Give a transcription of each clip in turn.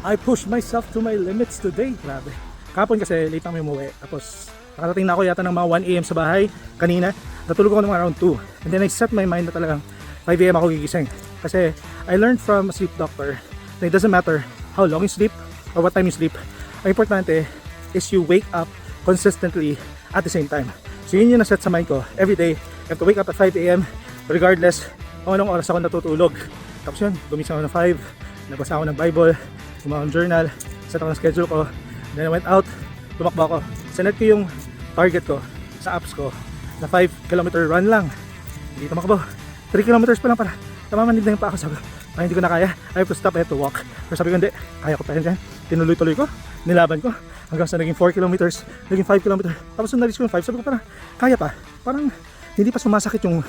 I pushed myself to my limits today. Grabe. Kapon kasi late kami umuwi. Tapos nakarating na ako yata ng mga 1 AM sa bahay kanina. Natulog ako ng mga around 2. And then I set my mind na talagang 5 AM ako gigising. Kasi I learned from a sleep doctor that it doesn't matter how long you sleep or what time you sleep. Ang importante is you wake up consistently at the same time. So yun yung naset sa mind ko. Every day, I have to wake up at 5 AM regardless kung anong oras ako natutulog. Tapos yun, gumising ako ng 5, nagbasa ako ng Bible, gumawa ng journal, set ako ng schedule ko. Then I went out, tumakbo ako. Sinet ko yung target ko sa apps ko na 5 km run lang. Hindi tumakbo. 3 kilometers pa lang para tamamanid na yung pa ako. Sabi ko, hindi ko na kaya. I have to stop, I have to walk. Pero sabi ko, hindi, kaya ko pa yan. Tinuloy-tuloy ko, nilaban ko. Hanggang sa naging 4 kilometers, naging 5 kilometers. Tapos nung na-reach ko yung 5, sabi ko parang, kaya pa. Parang hindi pa sumasakit yung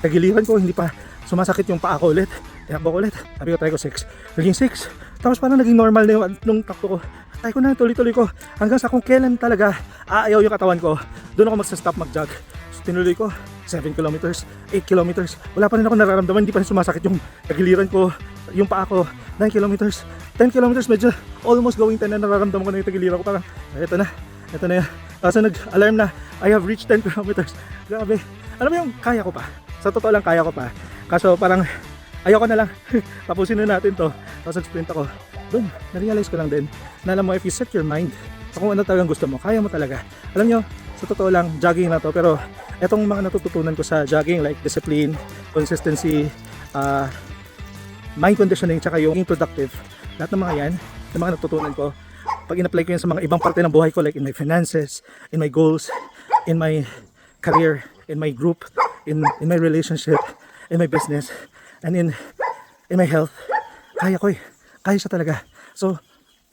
tagiliran ko, hindi pa sumasakit yung paa ko ulit. Tinakbo ko ulit. Sabi ko, try ko 6. Naging 6. Tapos parang naging normal na yung nung takbo ko. Try ko na, tuloy-tuloy ko. Hanggang sa kung kailan talaga aayaw yung katawan ko, doon ako magsa-stop mag-jog. So tinuloy ko, 7 kilometers, 8 kilometers. Wala pa rin ako nararamdaman, hindi pa rin sumasakit yung tagiliran ko, yung paa ko. 9 kilometers, 10 kilometers, medyo almost going 10 na nararamdaman ko na yung tagiliran ko. Parang, ito na yan. Tapos nag-alarm na, I have reached 10 kilometers. Grabe. Alam mo yung kaya ko pa. Sa totoo lang kaya ko pa. Kaso parang ayoko na lang. Tapusin na natin to. Tapos nag-sprint ako. Doon, na-realize ko lang din na alam mo, if you set your mind sa kung ano talagang gusto mo, kaya mo talaga. Alam nyo, sa totoo lang, jogging na to. Pero etong mga natututunan ko sa jogging like discipline, consistency, mind conditioning, tsaka yung being productive. Lahat ng mga yan, yung mga natutunan ko, pag in-apply ko yan sa mga ibang parte ng buhay ko like in my finances, in my goals, in my career, in my group, in my relationship, in my business, and in my health, kaya ko eh. Kaya siya talaga. So,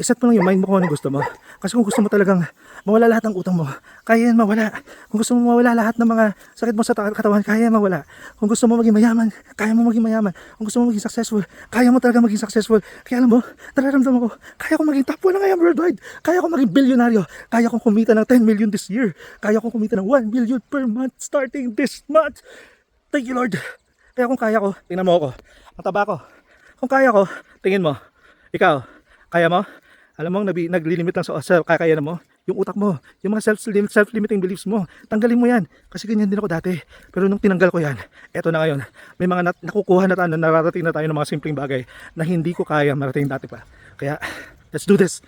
iset mo lang yung mind mo kung ano gusto mo. Kasi kung gusto mo talagang mawala lahat ng utang mo, kaya yan mawala. Kung gusto mo mawala lahat ng mga sakit mo sa katawan, kaya yan mawala. Kung gusto mo maging mayaman, kaya mo maging mayaman. Kung gusto mo maging successful, kaya mo talaga maging successful. Kaya alam mo, nararamdaman ko, kaya ko maging top 1 na ngayon worldwide. Kaya ko maging bilyonaryo. Kaya kong kumita ng 10 million this year. Kaya kong kumita ng 1 million per month starting this month. Thank you, Lord. Kaya kung kaya ko, tingnan mo ako. Ang taba ko. Kung kaya ko, tingin mo. Ikaw, kaya mo? Alam mo, naglilimit lang sa kakayanan mo. Yung utak mo, yung mga self-limiting beliefs mo, tanggalin mo yan. Kasi ganyan din ako dati. Pero nung tinanggal ko yan, eto na ngayon. May mga nakukuha na tayo, nararating na tayo ng mga simpleng bagay na hindi ko kaya marating dati pa. Kaya, let's do this.